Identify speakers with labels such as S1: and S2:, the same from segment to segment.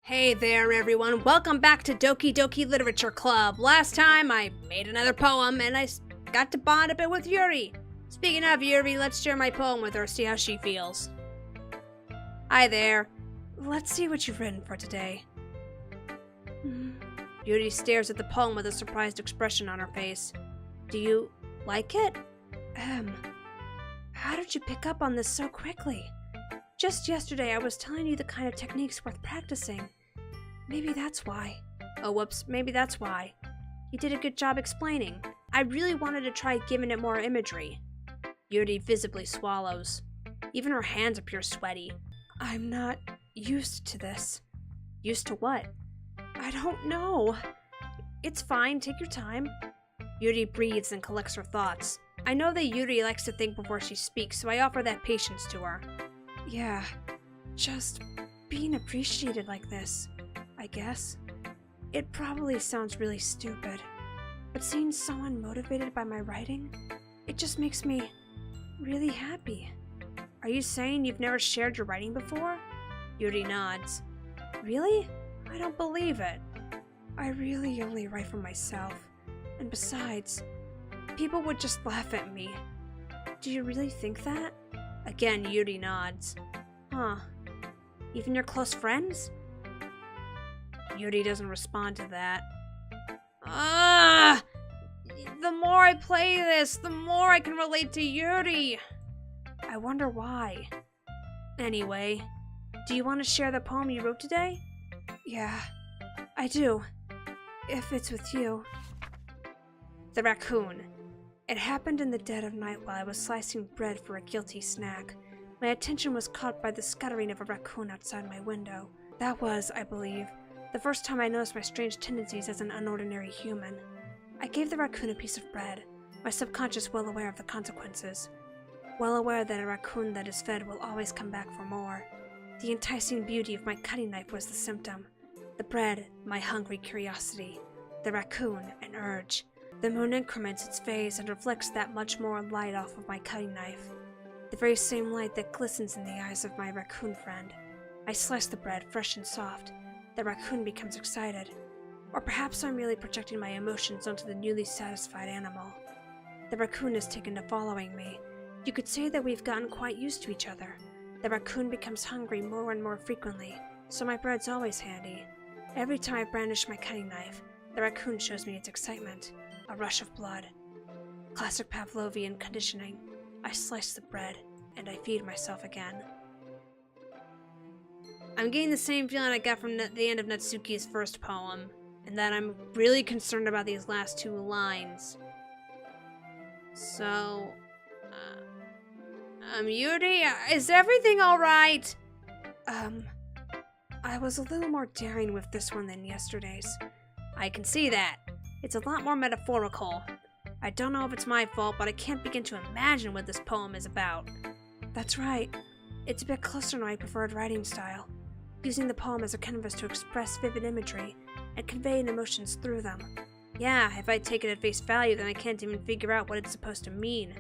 S1: Hey there everyone, welcome back to Doki Doki Literature Club. Last time I made another poem and I got to bond a bit with Yuri. Speaking of Yuri, let's share my poem with her, see how she feels. Hi there. Let's see what you've written for today. Yuri stares at the poem with a surprised expression on her face. Do you like it? How did you pick up on this so quickly? Just yesterday I was telling you the kind of techniques worth practicing. Maybe that's why. Oh, whoops, maybe that's why. You did a good job explaining. I really wanted to try giving it more imagery. Yuri visibly swallows. Even her hands appear sweaty. I'm not used to this. Used to what? I don't know. It's fine, take your time. Yuri breathes and collects her thoughts. I know that Yuri likes to think before she speaks, so I offer that patience to her. Yeah, just being appreciated like this, I guess. It probably sounds really stupid, but seeing someone motivated by my writing, it just makes me really happy. Are you saying you've never shared your writing before? Yuri nods. Really? I don't believe it. I really only write for myself, and besides, people would just laugh at me. Do you really think that? Again, Yuri nods. Huh. Even your close friends? Yuri doesn't respond to that. The more I play this, the more I can relate to Yuri. I wonder why. Anyway, do you want to share the poem you wrote today? Yeah, I do. If it's with you. The raccoon. It happened in the dead of night while I was slicing bread for a guilty snack. My attention was caught by the scuttering of a raccoon outside my window. That was, I believe, the first time I noticed my strange tendencies as an unordinary human. I gave the raccoon a piece of bread, my subconscious well aware of the consequences. Well aware that a raccoon that is fed will always come back for more. The enticing beauty of my cutting knife was the symptom. The bread, my hungry curiosity. The raccoon, an urge. The moon increments its phase and reflects that much more light off of my cutting knife. The very same light that glistens in the eyes of my raccoon friend. I slice the bread, fresh and soft. The raccoon becomes excited. Or perhaps I'm merely projecting my emotions onto the newly satisfied animal. The raccoon has taken to following me. You could say that we've gotten quite used to each other. The raccoon becomes hungry more and more frequently, so my bread's always handy. Every time I brandish my cutting knife, the raccoon shows me its excitement. A rush of blood. Classic Pavlovian conditioning. I slice the bread, and I feed myself again. I'm getting the same feeling I got from the end of Natsuki's first poem, and that I'm really concerned about these last two lines. So, Yuri, is everything alright? I was a little more daring with this one than yesterday's. I can see that. It's a lot more metaphorical. I don't know if it's my fault, but I can't begin to imagine what this poem is about. That's right. It's a bit closer to my preferred writing style, using the poem as a canvas to express vivid imagery and convey emotions through them. Yeah, if I take it at face value, then I can't even figure out what it's supposed to mean.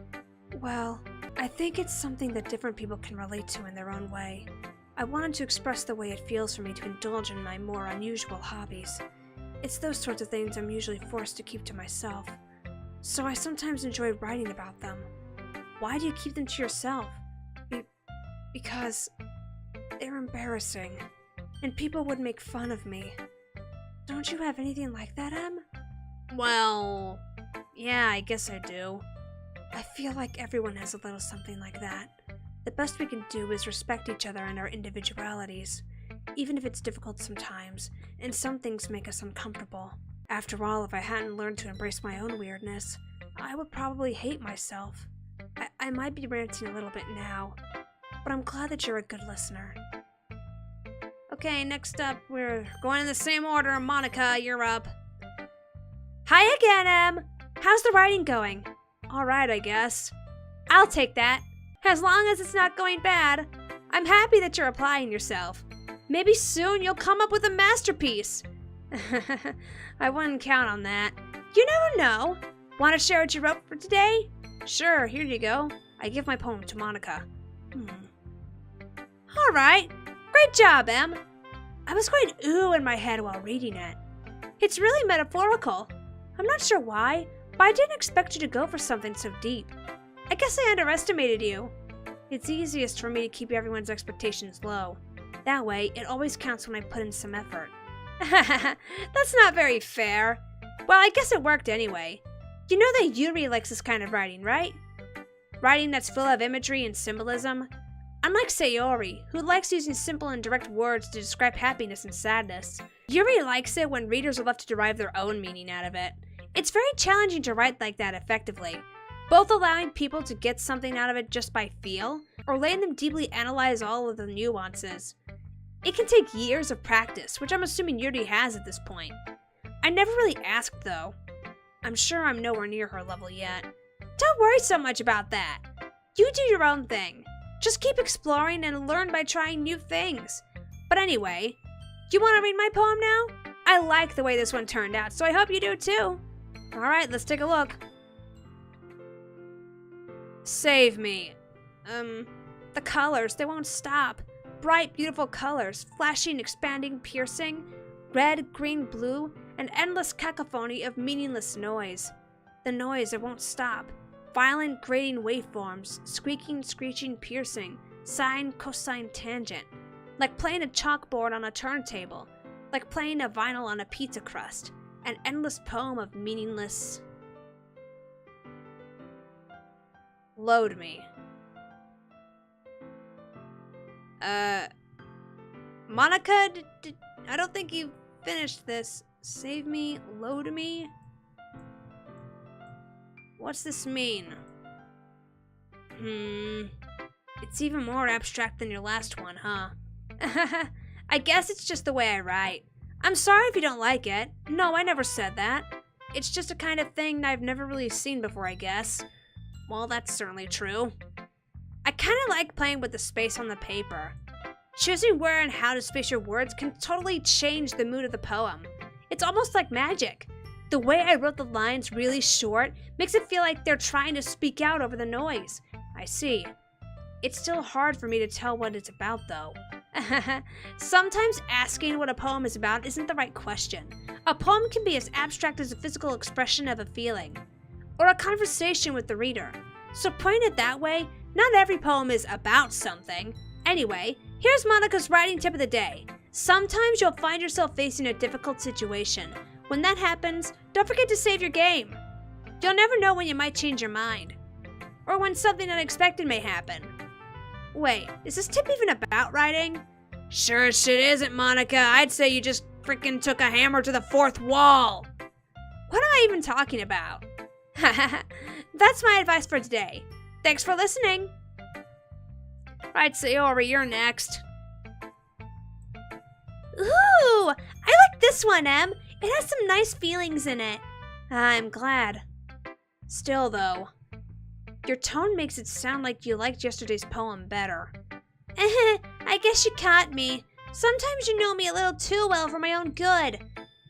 S1: Well, I think it's something that different people can relate to in their own way. I wanted to express the way it feels for me to indulge in my more unusual hobbies. It's those sorts of things I'm usually forced to keep to myself. So I sometimes enjoy writing about them. Why do you keep them to yourself? Because they're embarrassing, and people would make fun of me. Don't you have anything like that, Em? Well, yeah, I guess I do. I feel like everyone has a little something like that. The best we can do is respect each other and our individualities, even if it's difficult sometimes, and some things make us uncomfortable. After all, if I hadn't learned to embrace my own weirdness, I would probably hate myself. I might be ranting a little bit now, but I'm glad that you're a good listener. Okay, next up, we're going in the same order. Monica, you're up. Hi again, Em! How's the writing going? Alright, I guess. I'll take that. As long as it's not going bad. I'm happy that you're applying yourself. Maybe soon you'll come up with a masterpiece. I wouldn't count on that. You never know. Want to share what you wrote for today? Sure, here you go. I give my poem to Monica. Alright. Great job, Em. I was going ooh in my head while reading it. It's really metaphorical. I'm not sure why, but I didn't expect you to go for something so deep. I guess I underestimated you. It's easiest for me to keep everyone's expectations low. That way, it always counts when I put in some effort. That's not very fair. Well, I guess it worked anyway. You know that Yuri likes this kind of writing, right? Writing that's full of imagery and symbolism. Unlike Sayori, who likes using simple and direct words to describe happiness and sadness, Yuri likes it when readers are left to derive their own meaning out of it. It's very challenging to write like that effectively, both allowing people to get something out of it just by feel, or letting them deeply analyze all of the nuances. It can take years of practice, which I'm assuming Yuri has at this point. I never really asked though. I'm sure I'm nowhere near her level yet. Don't worry so much about that. You do your own thing. Just keep exploring and learn by trying new things. But anyway, you want to read my poem now? I like the way this one turned out, so I hope you do too. Alright, let's take a look. Save me. The colors, they won't stop. Bright, beautiful colors, flashing, expanding, piercing. Red, green, blue, an endless cacophony of meaningless noise. The noise, it won't stop. Violent, grating waveforms, squeaking, screeching, piercing, sine, cosine, tangent. Like playing a chalkboard on a turntable. Like playing a vinyl on a pizza crust. An endless poem of meaningless... Load me. Monica, I don't think you finished this. Save me, load me? What's this mean? It's even more abstract than your last one, huh? I guess it's just the way I write. I'm sorry if you don't like it. No, I never said that. It's just a kind of thing I've never really seen before, I guess. Well, that's certainly true. I kind of like playing with the space on the paper. Choosing where and how to space your words can totally change the mood of the poem. It's almost like magic. The way I wrote the lines really short makes it feel like they're trying to speak out over the noise. I see. It's still hard for me to tell what it's about, though. Sometimes asking what a poem is about isn't the right question. A poem can be as abstract as a physical expression of a feeling, or a conversation with the reader. So putting it that way, not every poem is about something. Anyway, here's Monica's writing tip of the day. Sometimes you'll find yourself facing a difficult situation. When that happens, don't forget to save your game. You'll never know when you might change your mind, or when something unexpected may happen. Wait, is this tip even about writing? Sure as shit isn't, Monica. I'd say you just freaking took a hammer to the fourth wall. What am I even talking about? That's my advice for today. Thanks for listening. Right, Sayori, you're next. Ooh, I like this one, Em. It has some nice feelings in it. I'm glad. Still, though, your tone makes it sound like you liked yesterday's poem better. I guess you caught me. Sometimes you know me a little too well for my own good.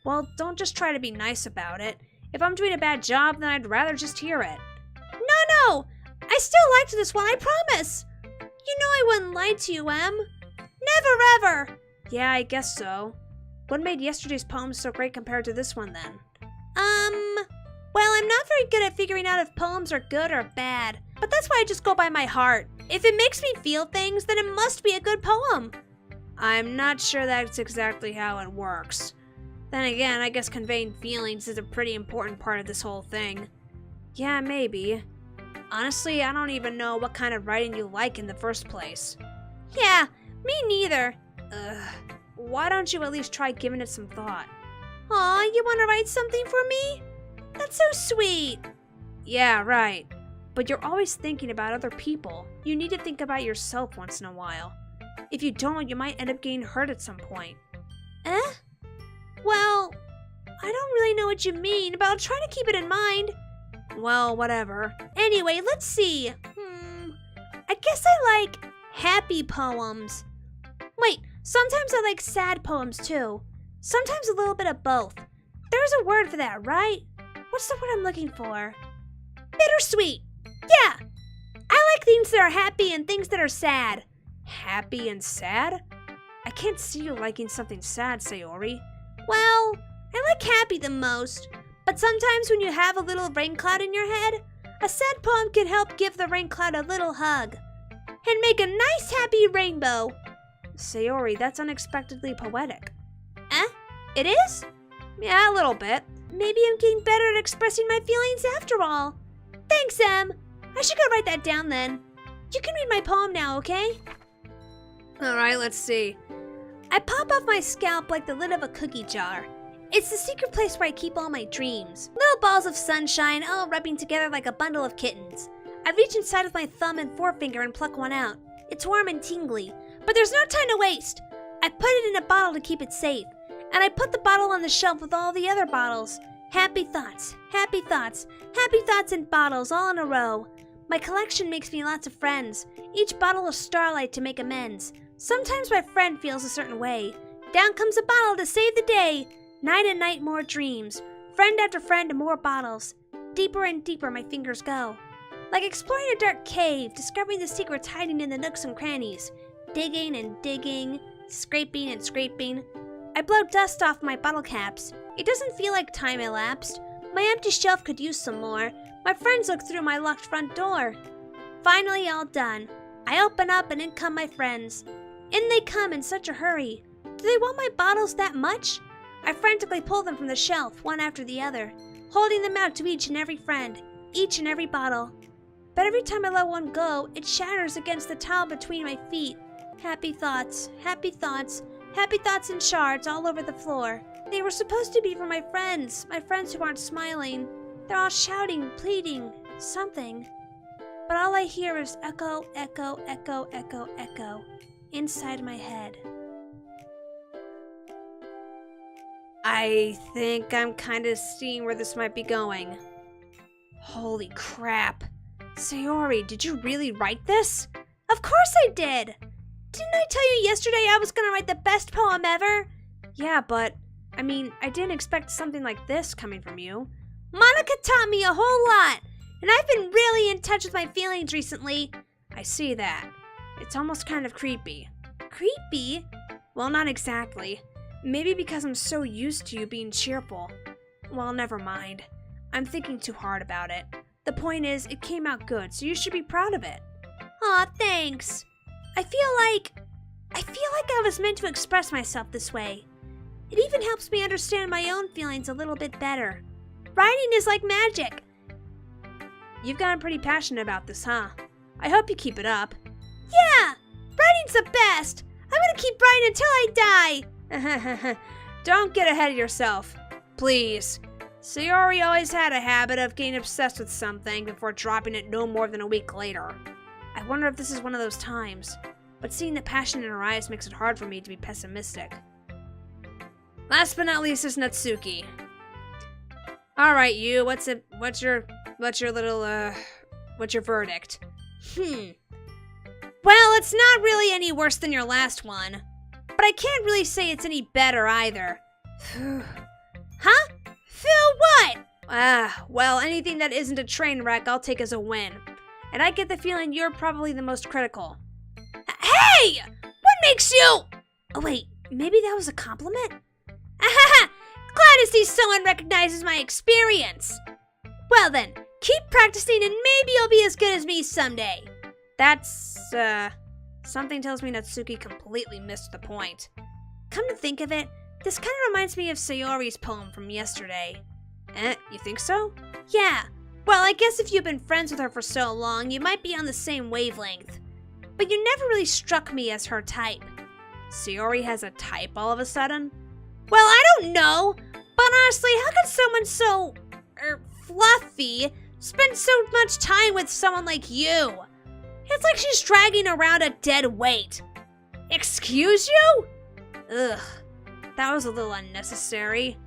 S1: Well, don't just try to be nice about it. If I'm doing a bad job, then I'd rather just hear it. No! I still liked this one, I promise! You know I wouldn't lie to you, Em. Never ever! Yeah, I guess so. What made yesterday's poem so great compared to this one, then? Well, I'm not very good at figuring out if poems are good or bad, but that's why I just go by my heart. If it makes me feel things, then it must be a good poem. I'm not sure that's exactly how it works. Then again, I guess conveying feelings is a pretty important part of this whole thing. Yeah, maybe. Honestly, I don't even know what kind of writing you like in the first place. Yeah, me neither. Why don't you at least try giving it some thought? Aw, you want to write something for me? That's so sweet. Yeah, right. But you're always thinking about other people. You need to think about yourself once in a while. If you don't, you might end up getting hurt at some point. Well, I don't really know what you mean, but I'll try to keep it in mind. Well, whatever. Anyway, let's see. I guess I like happy poems. Wait, sometimes I like sad poems too. Sometimes a little bit of both. There's a word for that, right? What's the word I'm looking for? Bittersweet. Yeah. I like things that are happy and things that are sad. Happy and sad? I can't see you liking something sad, Sayori.
S2: Well, I like happy the most, but sometimes when you have a little rain cloud in your head, a sad poem can help give the rain cloud a little hug and make a nice happy rainbow.
S1: Sayori, that's unexpectedly poetic.
S2: Eh? It is?
S1: Yeah, a little bit.
S2: Maybe I'm getting better at expressing my feelings after all. Thanks, Em. I should go write that down then. You can read my poem now, okay?
S1: Alright, let's see.
S2: I pop off my scalp like the lid of a cookie jar. It's the secret place where I keep all my dreams. Little balls of sunshine all rubbing together like a bundle of kittens. I reach inside with my thumb and forefinger and pluck one out. It's warm and tingly, but there's no time to waste. I put it in a bottle to keep it safe, and I put the bottle on the shelf with all the other bottles. Happy thoughts, happy thoughts, happy thoughts in bottles all in a row. My collection makes me lots of friends, each bottle of starlight to make amends. Sometimes my friend feels a certain way. Down comes a bottle to save the day. Night and night more dreams. Friend after friend more bottles. Deeper and deeper my fingers go. Like exploring a dark cave, discovering the secrets hiding in the nooks and crannies. Digging and digging, scraping and scraping. I blow dust off my bottle caps. It doesn't feel like time elapsed. My empty shelf could use some more. My friends look through my locked front door. Finally all done. I open up and in come my friends. In they come in such a hurry. Do they want my bottles that much? I frantically pull them from the shelf, one after the other, holding them out to each and every friend, each and every bottle. But every time I let one go, it shatters against the tile between my feet. Happy thoughts, happy thoughts, happy thoughts in shards all over the floor. They were supposed to be for my friends who aren't smiling. They're all shouting, pleading, something. But all I hear is echo, echo, echo, echo, echo, inside my head.
S1: I think I'm kind of seeing where this might be going. Holy crap. Sayori, did you really write this?
S2: Of course I did! Didn't I tell you yesterday I was gonna write the best poem ever?
S1: Yeah, but, I didn't expect something like this coming from you.
S2: Monica taught me a whole lot, and I've been really in touch with my feelings recently.
S1: I see that. It's almost kind of creepy.
S2: Creepy?
S1: Well, not exactly. Maybe because I'm so used to you being cheerful. Well, never mind. I'm thinking too hard about it. The point is, it came out good, so you should be proud of it.
S2: Aw, thanks. I feel like I was meant to express myself this way. It even helps me understand my own feelings a little bit better. Writing is like magic.
S1: You've gotten pretty passionate about this, huh? I hope you keep it up.
S2: Yeah! Writing's the best! I'm gonna keep writing until I die!
S1: Don't get ahead of yourself. Please. Sayori always had a habit of getting obsessed with something before dropping it no more than a week later. I wonder if this is one of those times, but seeing the passion in her eyes makes it hard for me to be pessimistic. Last but not least is Natsuki. Alright, you, what's your verdict?
S2: Well, it's not really any worse than your last one, but I can't really say it's any better either. Huh? Phil, what?
S1: Well, anything that isn't a train wreck I'll take as a win. And I get the feeling you're probably the most critical.
S2: Hey! What makes you...
S1: Oh wait, maybe that was a compliment?
S2: Ahaha! Glad to see someone recognizes my experience. Well then, keep practicing and maybe you'll be as good as me someday.
S1: That's, something tells me Natsuki completely missed the point. Come to think of it, this kind of reminds me of Sayori's poem from yesterday. You think so?
S2: Yeah. Well, I guess if you've been friends with her for so long, you might be on the same wavelength. But you never really struck me as her type.
S1: Sayori has a type all of a sudden?
S2: Well, I don't know. But honestly, how could someone so... fluffy spend so much time with someone like you? It's like she's dragging around a dead weight. Excuse you?
S1: Ugh. That was a little unnecessary.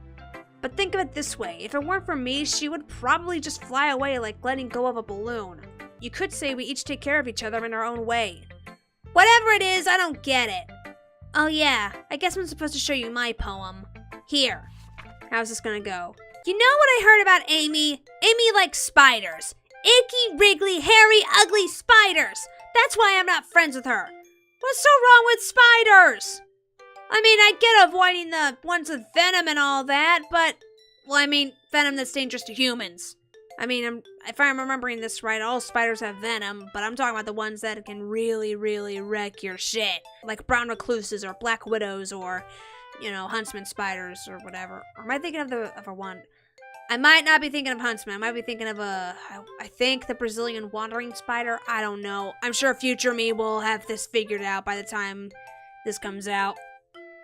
S1: But think of it this way, if it weren't for me, she would probably just fly away like letting go of a balloon. You could say we each take care of each other in our own way.
S2: Whatever it is, I don't get it. Oh yeah, I guess I'm supposed to show you my poem. Here.
S1: How's this gonna go?
S2: You know what I heard about Amy? Amy likes spiders. Icky, wriggly, hairy, ugly spiders. That's why I'm not friends with her. What's so wrong with spiders?
S1: I mean, I get avoiding the ones with venom and all that, but... Well, I mean, venom that's dangerous to humans. I mean, if I'm remembering this right, all spiders have venom, but I'm talking about the ones that can really, really wreck your shit. Like brown recluses or black widows or, you know, huntsman spiders or whatever. Or am I thinking of a one? I might not be thinking of huntsman. I might be thinking of I think the Brazilian wandering spider. I don't know. I'm sure future me will have this figured out by the time this comes out.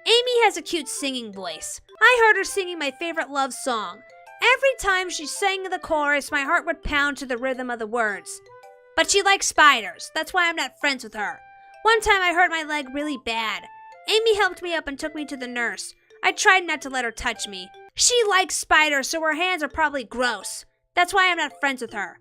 S1: Amy has a cute singing voice. I heard her singing my favorite love song. Every time she sang the chorus, my heart would pound to the rhythm of the words. But she likes spiders. That's why I'm not friends with her. One time I hurt my leg really bad. Amy helped me up and took me to the nurse. I tried not to let her touch me. She likes spiders, so her hands are probably gross. That's why I'm not friends with her.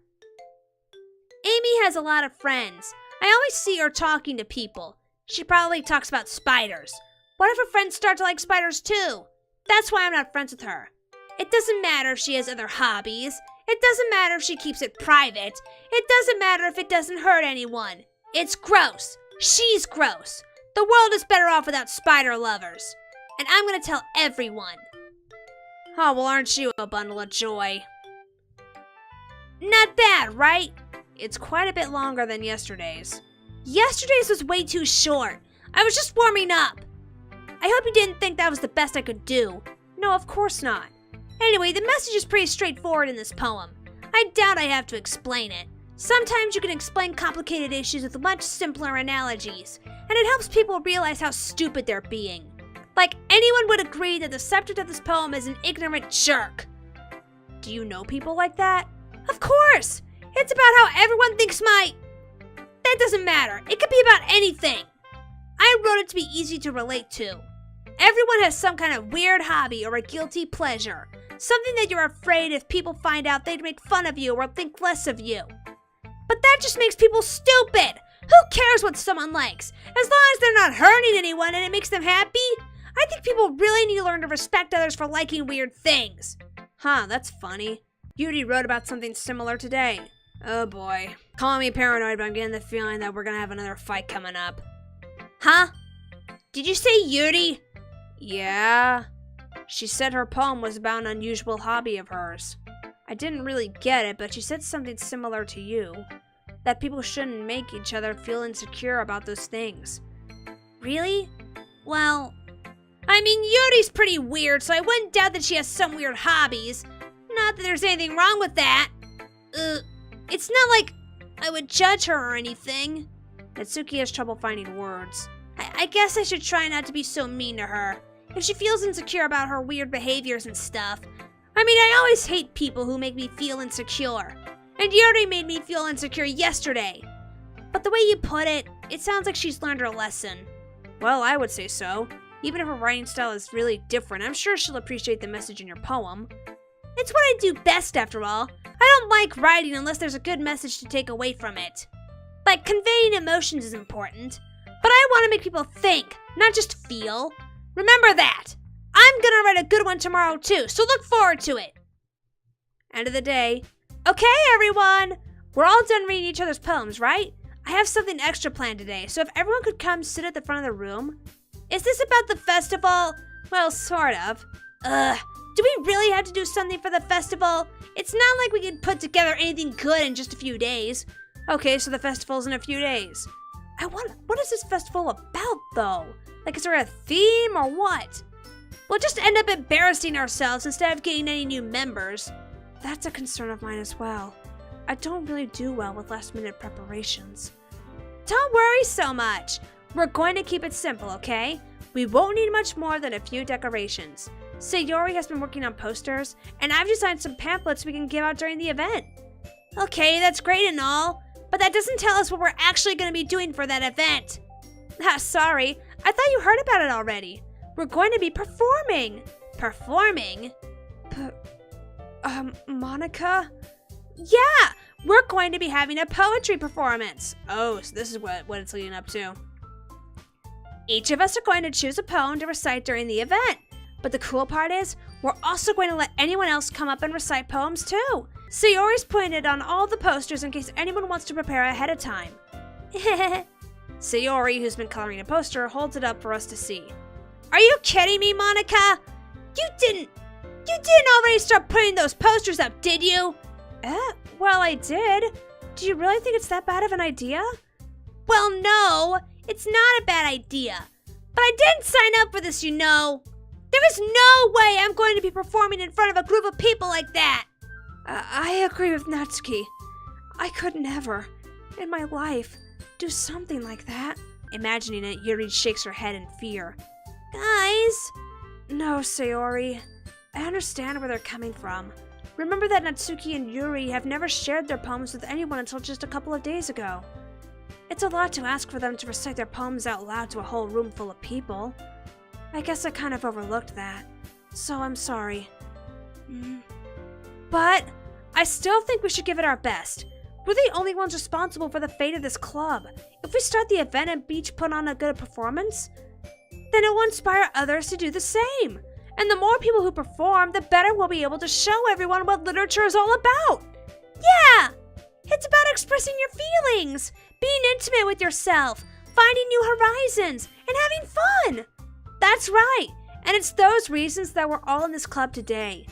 S1: Amy has a lot of friends. I always see her talking to people. She probably talks about spiders. What if her friends start to like spiders too? That's why I'm not friends with her. It doesn't matter if she has other hobbies. It doesn't matter if she keeps it private. It doesn't matter if it doesn't hurt anyone. It's gross. She's gross. The world is better off without spider lovers. And I'm gonna tell everyone. Oh, well, aren't you a bundle of joy? Not bad, right? It's quite a bit longer than yesterday's. Yesterday's was way too short. I was just warming up. I hope you didn't think that was the best I could do. No, of course not. Anyway, the message is pretty straightforward in this poem. I doubt I have to explain it. Sometimes you can explain complicated issues with much simpler analogies, and it helps people realize how stupid they're being. Like, anyone would agree that the subject of this poem is an ignorant jerk. Do you know people like that? Of course! It's about how everyone thinks That doesn't matter. It could be about anything. I wrote it to be easy to relate to. Everyone has some kind of weird hobby or a guilty pleasure. Something that you're afraid if people find out they'd make fun of you or think less of you. But that just makes people stupid! Who cares what someone likes? As long as they're not hurting anyone and it makes them happy? I think people really need to learn to respect others for liking weird things. Huh, that's funny. Yuri wrote about something similar today. Oh boy. Calling me paranoid, but I'm getting the feeling that we're gonna have another fight coming up. Huh? Did you say Yuri? Yeah. She said her poem was about an unusual hobby of hers. I didn't really get it, but she said something similar to you. That people shouldn't make each other feel insecure about those things. Really? Well, I mean, Yuri's pretty weird, so I wouldn't doubt that she has some weird hobbies. Not that there's anything wrong with that. It's not like I would judge her or anything. Natsuki has trouble finding words. I guess I should try not to be so mean to her. If she feels insecure about her weird behaviors and stuff. I mean, I always hate people who make me feel insecure. And Yuri made me feel insecure yesterday. But the way you put it, it sounds like she's learned her lesson. Well, I would say so. Even if her writing style is really different, I'm sure she'll appreciate the message in your poem. It's what I do best, after all. I don't like writing unless there's a good message to take away from it. Like, conveying emotions is important. But I want to make people think, not just feel. Remember that. I'm gonna write a good one tomorrow too, so look forward to it. End of the day. Okay, everyone. We're all done reading each other's poems, right? I have something extra planned today, so if everyone could come sit at the front of the room. Is this about the festival? Well, sort of. Do we really have to do something for the festival? It's not like we can put together anything good in just a few days. Okay, so the festival's in a few days. What is this festival about, though? Like, is there a theme or what? We'll just end up embarrassing ourselves instead of getting any new members. That's a concern of mine as well. I don't really do well with last-minute preparations. Don't worry so much. We're going to keep it simple, okay? We won't need much more than a few decorations. Sayori has been working on posters, and I've designed some pamphlets we can give out during the event. Okay, that's great and all, but that doesn't tell us what we're actually going to be doing for that event. Sorry, I thought you heard about it already. We're going to be performing. Performing? Monica? Yeah, we're going to be having a poetry performance. Oh, so this is what it's leading up to. Each of us are going to choose a poem to recite during the event. But the cool part is, we're also going to let anyone else come up and recite poems too. Sayori's putting it on all the posters in case anyone wants to prepare ahead of time. Sayori, who's been coloring a poster, holds it up for us to see. Are you kidding me, Monica? You didn't already start putting those posters up, did you? Well, I did. Do you really think it's that bad of an idea?
S2: Well, no, it's not a bad idea. But I didn't sign up for this, you know. There is no way I'm going to be performing in front of a group of people like that.
S1: I agree with Natsuki. I could never, in my life, do something like that. Imagining it, Yuri shakes her head in fear.
S2: Guys.
S1: No, Sayori. I understand where they're coming from. Remember that Natsuki and Yuri have never shared their poems with anyone until just a couple of days ago. It's a lot to ask for them to recite their poems out loud to a whole room full of people. I guess I kind of overlooked that, so I'm sorry. But I still think we should give it our best. We're the only ones responsible for the fate of this club. If we start the event and each put on a good performance, then it will inspire others to do the same. And the more people who perform, the better we'll be able to show everyone what literature is all about.
S2: Yeah! It's about expressing your feelings, being intimate with yourself, finding new horizons, and having fun.
S1: That's right. And it's those reasons that we're all in this club today.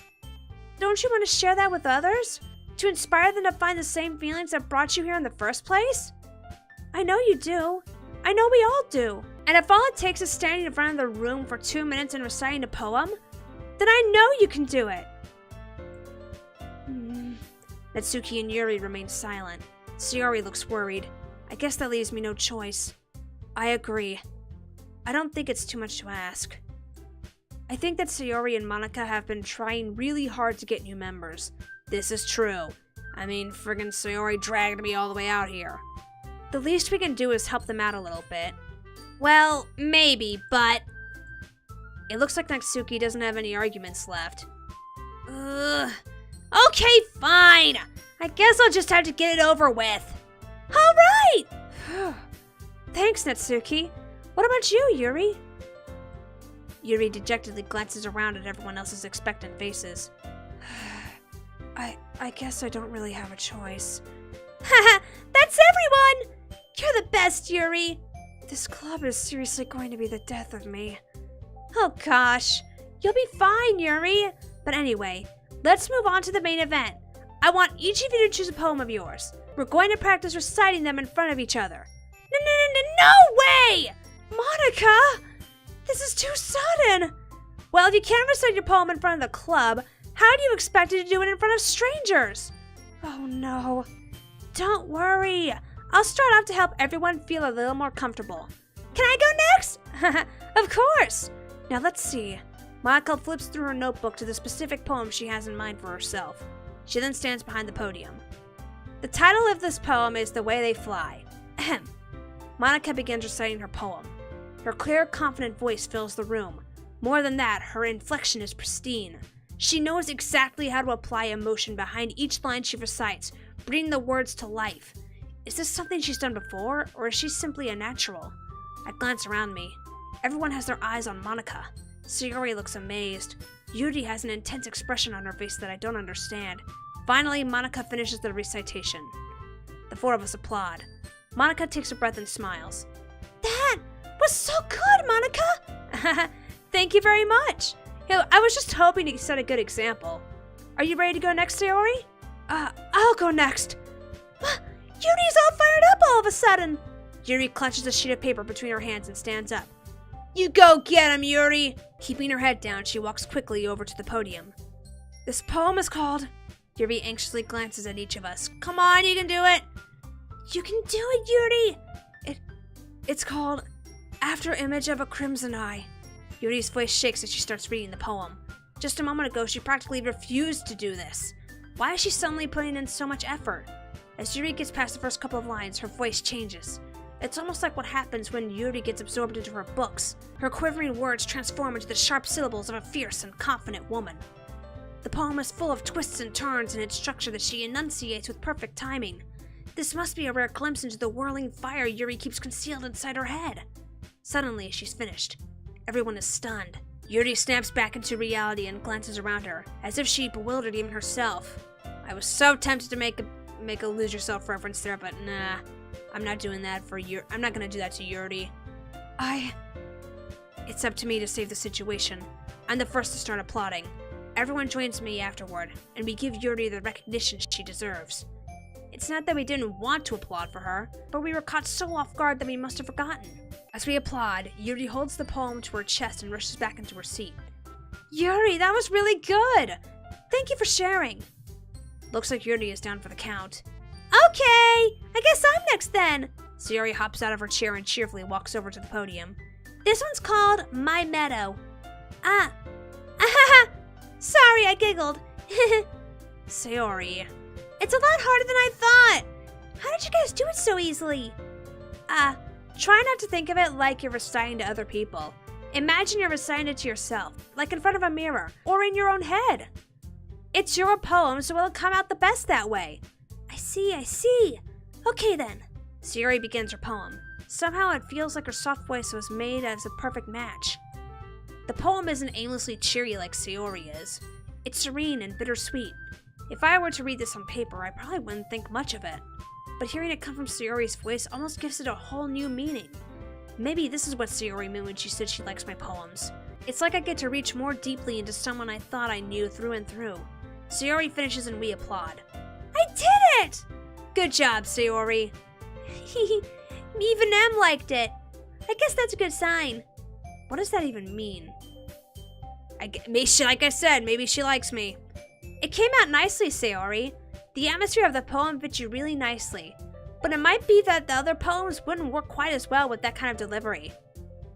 S1: Don't you want to share that with others? To inspire them to find the same feelings that brought you here in the first place? I know you do. I know we all do. And if all it takes is standing in front of the room for 2 minutes and reciting a poem, then I know you can do it. Natsuki and Yuri remain silent. Sayori looks worried. I guess that leaves me no choice. I agree. I don't think it's too much to ask. I think that Sayori and Monica have been trying really hard to get new members. This is true. I mean, friggin' Sayori dragged me all the way out here. The least we can do is help them out a little bit. Well, maybe, but... It looks like Natsuki doesn't have any arguments left.
S2: Okay, fine. I guess I'll just have to get it over with. All right!
S1: Thanks, Natsuki. What about you, Yuri? Yuri dejectedly glances around at everyone else's expectant faces. I guess I don't really have a choice.
S2: Haha, that's everyone! You're the best, Yuri.
S1: This club is seriously going to be the death of me.
S2: Oh gosh,
S1: you'll be fine, Yuri. But anyway, let's move on to the main event. I want each of you to choose a poem of yours. We're going to practice reciting them in front of each other.
S2: No way!
S1: Monica! This is too sudden! Well, if you can't recite your poem in front of the club, how do you expect to do it in front of strangers? Oh no. Don't worry. I'll start off to help everyone feel a little more comfortable.
S2: Can I go next?
S1: Of course! Now let's see. Monica flips through her notebook to the specific poem she has in mind for herself. She then stands behind the podium. The title of this poem is The Way They Fly. Ahem. Monica begins reciting her poem. Her clear, confident voice fills the room. More than that, her inflection is pristine. She knows exactly how to apply emotion behind each line she recites, bringing the words to life. Is this something she's done before, or is she simply a natural? I glance around me. Everyone has their eyes on Monica. Sayori looks amazed. Yuri has an intense expression on her face that I don't understand. Finally, Monica finishes the recitation. The four of us applaud. Monica takes a breath and smiles.
S2: That was so good, Monica!
S1: Thank you very much. I was just hoping to set a good example. Are you ready to go next, Sayori? I'll go next.
S2: Yuri's all fired up all of a sudden.
S1: Yuri clutches a sheet of paper between her hands and stands up. You go get him, Yuri! Keeping her head down, she walks quickly over to the podium. This poem is called... Yuri anxiously glances at each of us. Come on, you can do it!
S2: You can do it, Yuri!
S1: It's called After Image of a Crimson Eye. Yuri's voice shakes as she starts reading the poem. Just a moment ago, she practically refused to do this. Why is she suddenly putting in so much effort? As Yuri gets past the first couple of lines, her voice changes. It's almost like what happens when Yuri gets absorbed into her books. Her quivering words transform into the sharp syllables of a fierce and confident woman. The poem is full of twists and turns in its structure that she enunciates with perfect timing. This must be a rare glimpse into the whirling fire Yuri keeps concealed inside her head. Suddenly, she's finished. Everyone is stunned. Yuri snaps back into reality and glances around her, as if she bewildered even herself. I was so tempted to make a lose yourself reference there, but nah. I'm not doing that for Yuri. I'm not gonna do that to Yuri. It's up to me to save the situation. I'm the first to start applauding. Everyone joins me afterward, and we give Yuri the recognition she deserves. It's not that we didn't want to applaud for her, but we were caught so off guard that we must have forgotten. As we applaud, Yuri holds the poem to her chest and rushes back into her seat. Yuri, that was really good! Thank you for sharing. Looks like Yuri is down for the count.
S2: Okay, I guess I'm next then.
S1: Sayori hops out of her chair and cheerfully walks over to the podium.
S2: This one's called My Meadow. Sorry, I giggled.
S1: Sayori.
S2: It's a lot harder than I thought. How did you guys do it so easily?
S1: Try not to think of it like you're reciting to other people. Imagine you're reciting it to yourself, like in front of a mirror, or in your own head. It's your poem, so it'll come out the best that way.
S2: I see. Okay then.
S1: Sayori begins her poem. Somehow it feels like her soft voice was made as a perfect match. The poem isn't aimlessly cheery like Sayori is. It's serene and bittersweet. If I were to read this on paper, I probably wouldn't think much of it. But hearing it come from Sayori's voice almost gives it a whole new meaning. Maybe this is what Sayori meant when she said she likes my poems. It's like I get to reach more deeply into someone I thought I knew through and through. Sayori finishes and we applaud.
S2: I did it!
S1: Good job, Sayori.
S2: Even M liked it. I guess that's a good sign.
S1: What does that even mean? Like I said, maybe she likes me. It came out nicely, Sayori. The atmosphere of the poem fits you really nicely. But it might be that the other poems wouldn't work quite as well with that kind of delivery.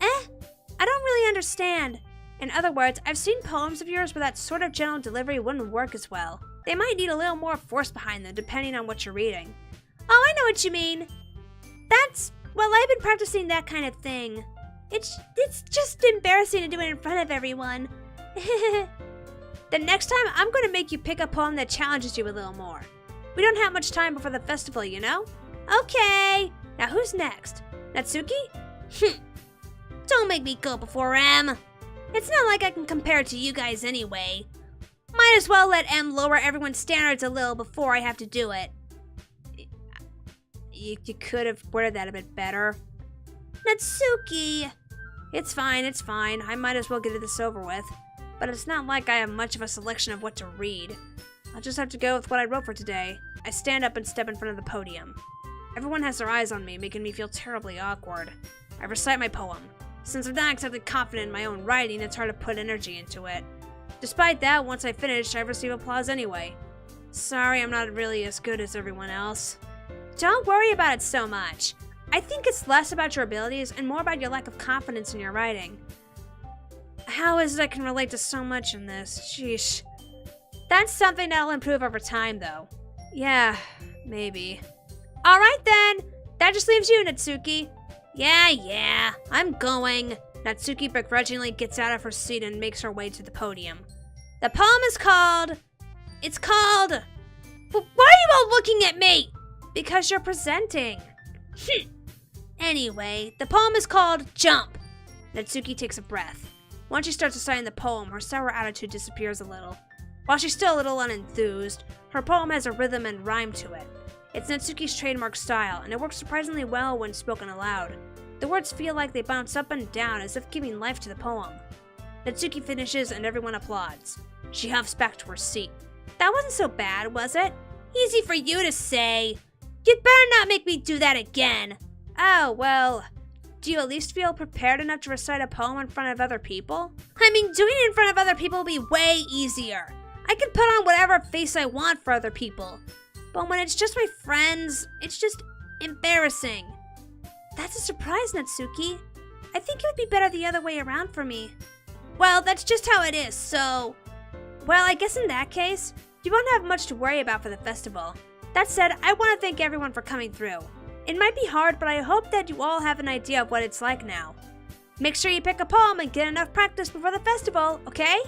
S2: I don't really understand.
S1: In other words, I've seen poems of yours where that sort of general delivery wouldn't work as well. They might need a little more force behind them depending on what you're reading.
S2: Oh, I know what you mean. I've been practicing that kind of thing. It's just embarrassing to do it in front of everyone.
S1: The next time, I'm going to make you pick a poem that challenges you a little more. We don't have much time before the festival, you know?
S2: Okay.
S1: Now who's next? Natsuki?
S2: Don't make me go before M. It's not like I can compare it to you guys anyway. Might as well let M lower everyone's standards a little before I have to do it.
S1: You could have worded that a bit better.
S2: Natsuki!
S1: It's fine. I might as well get this over with. But it's not like I have much of a selection of what to read. I'll just have to go with what I wrote for today. I stand up and step in front of the podium. Everyone has their eyes on me, making me feel terribly awkward. I recite my poem. Since I'm not exactly confident in my own writing, it's hard to put energy into it. Despite that, once I finish, I receive applause anyway. Sorry, I'm not really as good as everyone else. Don't worry about it so much. I think it's less about your abilities and more about your lack of confidence in your writing. How is it I can relate to so much in this? Sheesh. That's something that'll improve over time, though. Yeah, maybe. Alright then! That just leaves you, Natsuki. Yeah, I'm going. Natsuki begrudgingly gets out of her seat and makes her way to the podium. The poem is called...
S2: But why are you all looking at me?
S1: Because you're presenting.
S2: Anyway, the poem is called Jump.
S1: Natsuki takes a breath. Once she starts reciting the poem, her sour attitude disappears a little. While she's still a little unenthused, her poem has a rhythm and rhyme to it. It's Natsuki's trademark style, and it works surprisingly well when spoken aloud. The words feel like they bounce up and down as if giving life to the poem. Natsuki finishes and everyone applauds. She huffs back to her seat. That wasn't so bad, was it?
S2: Easy for you to say. You'd better not make me do that again.
S1: Oh, well, do you at least feel prepared enough to recite a poem in front of other people?
S2: I mean, doing it in front of other people will be way easier. I can put on whatever face I want for other people. But when it's just my friends, it's just embarrassing.
S1: That's a surprise, Natsuki. I think it would be better the other way around for me.
S2: Well, that's just how it is, so...
S1: Well, I guess in that case, you won't have much to worry about for the festival. That said, I want to thank everyone for coming through. It might be hard, but I hope that you all have an idea of what it's like now. Make sure you pick a poem and get enough practice before the festival, okay?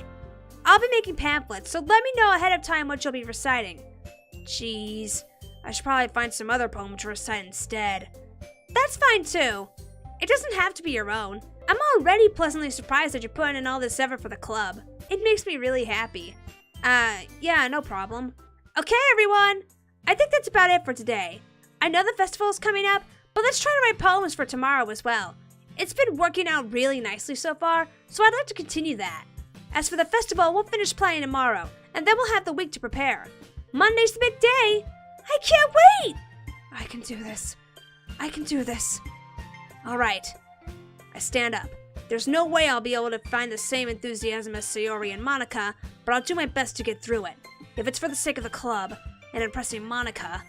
S1: I'll be making pamphlets, so let me know ahead of time what you'll be reciting. Jeez, I should probably find some other poem to recite instead. That's fine too. It doesn't have to be your own. I'm already pleasantly surprised that you're putting in all this effort for the club. It makes me really happy. Yeah, no problem. Okay, everyone. I think that's about it for today. I know the festival is coming up, but let's try to write poems for tomorrow as well. It's been working out really nicely so far, so I'd like to continue that. As for the festival, we'll finish playing tomorrow, and then we'll have the week to prepare. Monday's the big day!
S2: I can't wait!
S1: I can do this. I can do this. Alright. I stand up. There's no way I'll be able to find the same enthusiasm as Sayori and Monica, but I'll do my best to get through it. If it's for the sake of the club, and impressing Monica,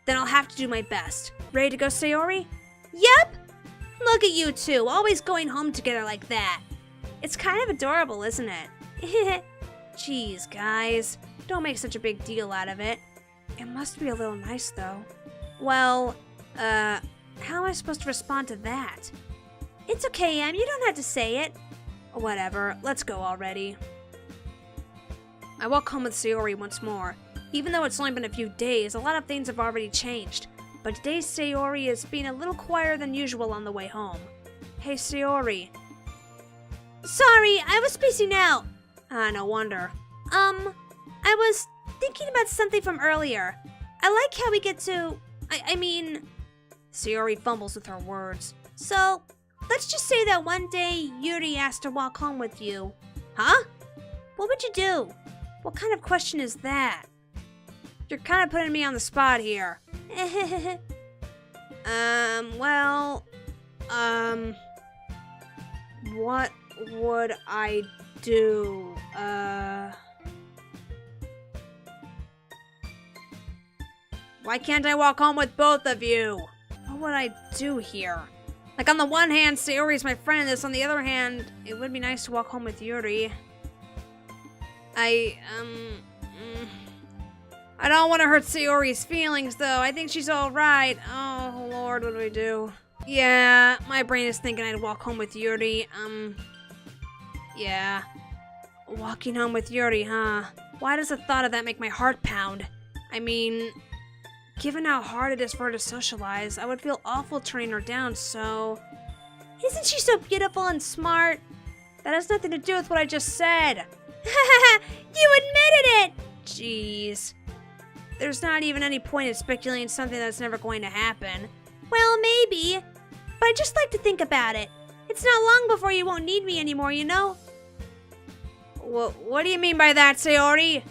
S1: then I'll have to do my best. Ready to go, Sayori?
S2: Yep! Look at you two, always going home together like that.
S1: It's kind of adorable, isn't it? Jeez, guys. Don't make such a big deal out of it. It must be a little nice, though. Well, how am I supposed to respond to that?
S2: It's okay, Em. You don't have to say it.
S1: Whatever. Let's go already. I walk home with Sayori once more. Even though it's only been a few days, a lot of things have already changed. But today's Sayori is being a little quieter than usual on the way home. Hey, Sayori.
S2: Sorry, I was spacing out.
S1: No wonder.
S2: I was thinking about something from earlier. I like how we get to... I mean...
S1: Sayori fumbles with her words.
S2: So, let's just say that one day Yuri asked to walk home with you.
S1: Huh?
S2: What would you do?
S1: What kind of question is that? You're kind of putting me on the spot here. What would I do? Why can't I walk home with both of you? What would I do here? Like, on the one hand, Sayori's my friend, and this on the other hand, it would be nice to walk home with Yuri. I don't want to hurt Sayori's feelings, though. I think she's alright. Oh, Lord, what do we do? Yeah, my brain is thinking I'd walk home with Yuri. Yeah. Walking home with Yuri, huh? Why does the thought of that make my heart pound? I mean, given how hard it is for her to socialize, I would feel awful turning her down, so...
S2: Isn't she so beautiful and smart?
S1: That has nothing to do with what I just said.
S2: You admitted it!
S1: Jeez. There's not even any point in speculating something that's never going to happen.
S2: Well, maybe. But I just like to think about it. It's not long before you won't need me anymore, you know?
S1: What do you mean by that, Sayori?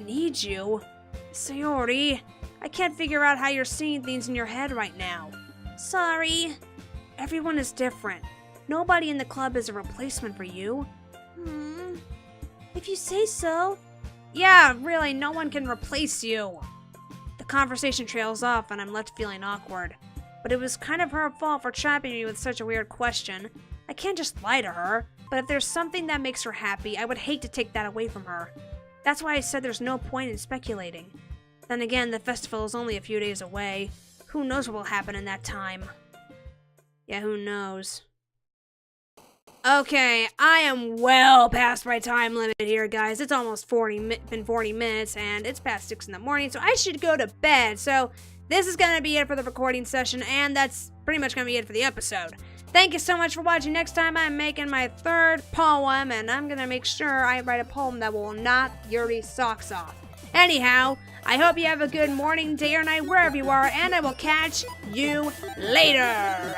S1: Need you? Sayori, I can't figure out how you're seeing things in your head right now.
S2: Sorry.
S1: Everyone is different. Nobody in the club is a replacement for you.
S2: If you say so.
S1: Yeah, really, no one can replace you. The conversation trails off and I'm left feeling awkward. But it was kind of her fault for trapping me with such a weird question. I can't just lie to her, but if there's something that makes her happy, I would hate to take that away from her. That's why I said there's no point in speculating. Then again, the festival is only a few days away. Who knows what will happen in that time? Yeah, who knows? Okay, I am well past my time limit here, guys. It's almost been 40 minutes, and it's past 6 in the morning, so I should go to bed. So this is going to be it for the recording session, and that's pretty much going to be it for the episode. Thank you so much for watching. Next time, I'm making my 3rd poem, and I'm going to make sure I write a poem that will knock Yuri's socks off. Anyhow, I hope you have a good morning, day, or night, wherever you are, and I will catch you later.